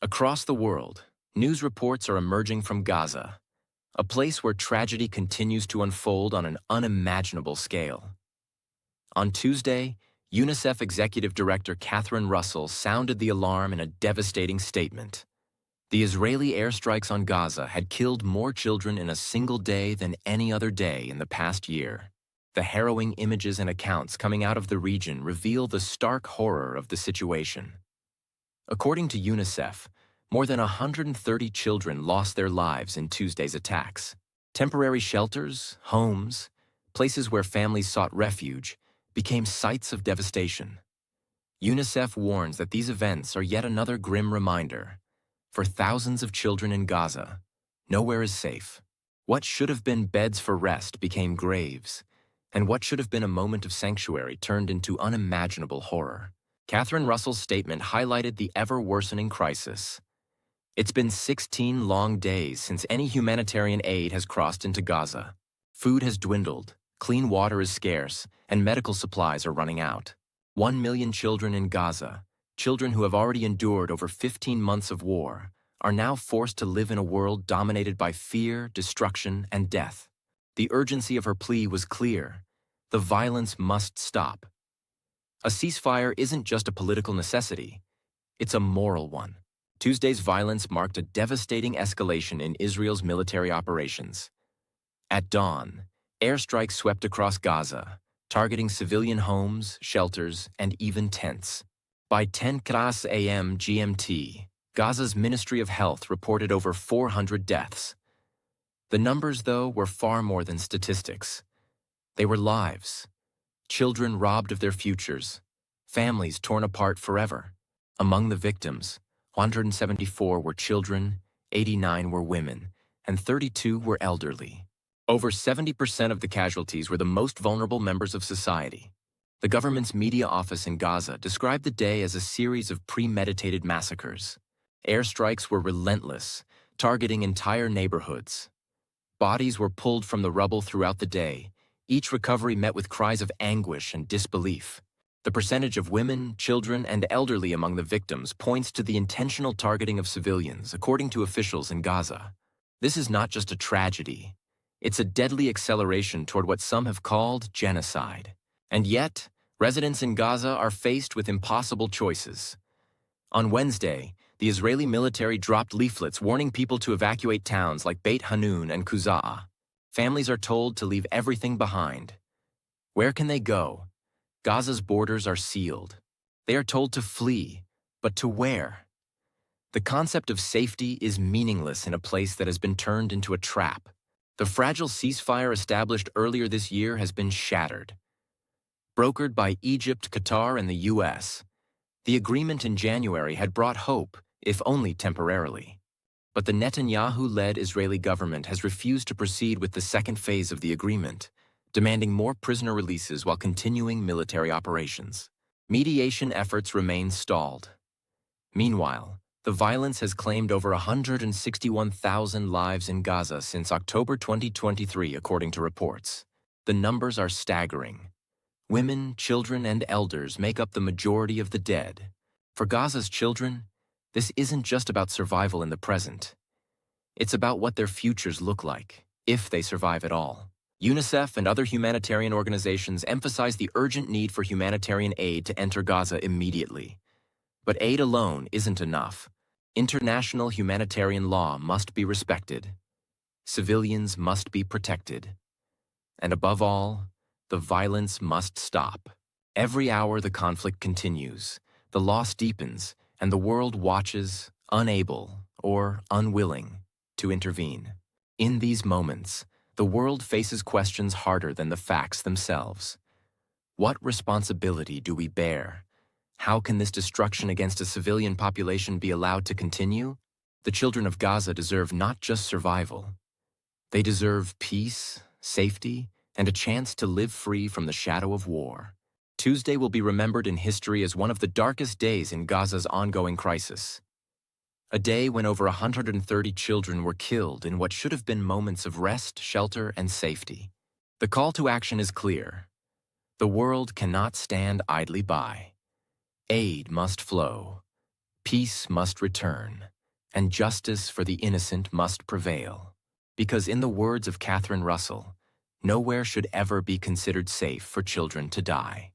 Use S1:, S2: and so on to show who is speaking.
S1: Across the world, news reports are emerging from Gaza, a place where tragedy continues to unfold on an unimaginable scale. On Tuesday, UNICEF Executive Director Catherine Russell sounded the alarm in a devastating statement. The Israeli airstrikes on Gaza had killed more children in a single day than any other day in the past year. The harrowing images and accounts coming out of the region reveal the stark horror of the situation. According to UNICEF, more than 130 children lost their lives in Tuesday's attacks. Temporary shelters, homes, places where families sought refuge, became sites of devastation. UNICEF warns that these events are yet another grim reminder. For thousands of children in Gaza, nowhere is safe. What should have been beds for rest became graves, and what should have been a moment of sanctuary turned into unimaginable horror. Catherine Russell's statement highlighted the ever-worsening crisis. It's been 16 long days since any humanitarian aid has crossed into Gaza. Food has dwindled, clean water is scarce, and medical supplies are running out. 1 million children in Gaza, children who have already endured over 15 months of war, are now forced to live in a world dominated by fear, destruction, and death. The urgency of her plea was clear. The violence must stop. A ceasefire isn't just a political necessity, it's a moral one. Tuesday's violence marked a devastating escalation in Israel's military operations. At dawn, airstrikes swept across Gaza, targeting civilian homes, shelters, and even tents. By 10 a.m. GMT, Gaza's Ministry of Health reported over 400 deaths. The numbers, though, were far more than statistics. They were lives. Children robbed of their futures. Families torn apart forever. Among the victims, 174 were children, 89 were women, and 32 were elderly. Over 70% of the casualties were the most vulnerable members of society. The government's media office in Gaza described the day as a series of premeditated massacres. Airstrikes were relentless, targeting entire neighborhoods. Bodies were pulled from the rubble throughout the day, each recovery met with cries of anguish and disbelief. The percentage of women, children, and elderly among the victims points to the intentional targeting of civilians, according to officials in Gaza. This is not just a tragedy. It's a deadly acceleration toward what some have called genocide. And yet, residents in Gaza are faced with impossible choices. On Wednesday, the Israeli military dropped leaflets warning people to evacuate towns like Beit Hanun and Kuza'a. Families are told to leave everything behind. Where can they go? Gaza's borders are sealed. They are told to flee, but to where? The concept of safety is meaningless in a place that has been turned into a trap. The fragile ceasefire established earlier this year has been shattered. Brokered by Egypt, Qatar, and the U.S., the agreement in January had brought hope, if only temporarily. But the Netanyahu-led Israeli government has refused to proceed with the second phase of the agreement, demanding more prisoner releases while continuing military operations. Mediation efforts remain stalled. Meanwhile, the violence has claimed over 161,000 lives in Gaza since October 2023, according to reports. The numbers are staggering. Women, children, and elders make up the majority of the dead. For Gaza's children, this isn't just about survival in the present. It's about what their futures look like, if they survive at all. UNICEF and other humanitarian organizations emphasize the urgent need for humanitarian aid to enter Gaza immediately. But aid alone isn't enough. International humanitarian law must be respected. Civilians must be protected. And above all, the violence must stop. Every hour the conflict continues, the loss deepens, and the world watches, unable or unwilling to intervene. In these moments, the world faces questions harder than the facts themselves. What responsibility do we bear? How can this destruction against a civilian population be allowed to continue? The children of Gaza deserve not just survival. They deserve peace, safety, and a chance to live free from the shadow of war. Tuesday will be remembered in history as one of the darkest days in Gaza's ongoing crisis. A day when over 130 children were killed in what should have been moments of rest, shelter, and safety. The call to action is clear. The world cannot stand idly by. Aid must flow. Peace must return. and justice for the innocent must prevail. Because in the words of Catherine Russell, nowhere should ever be considered safe for children to die.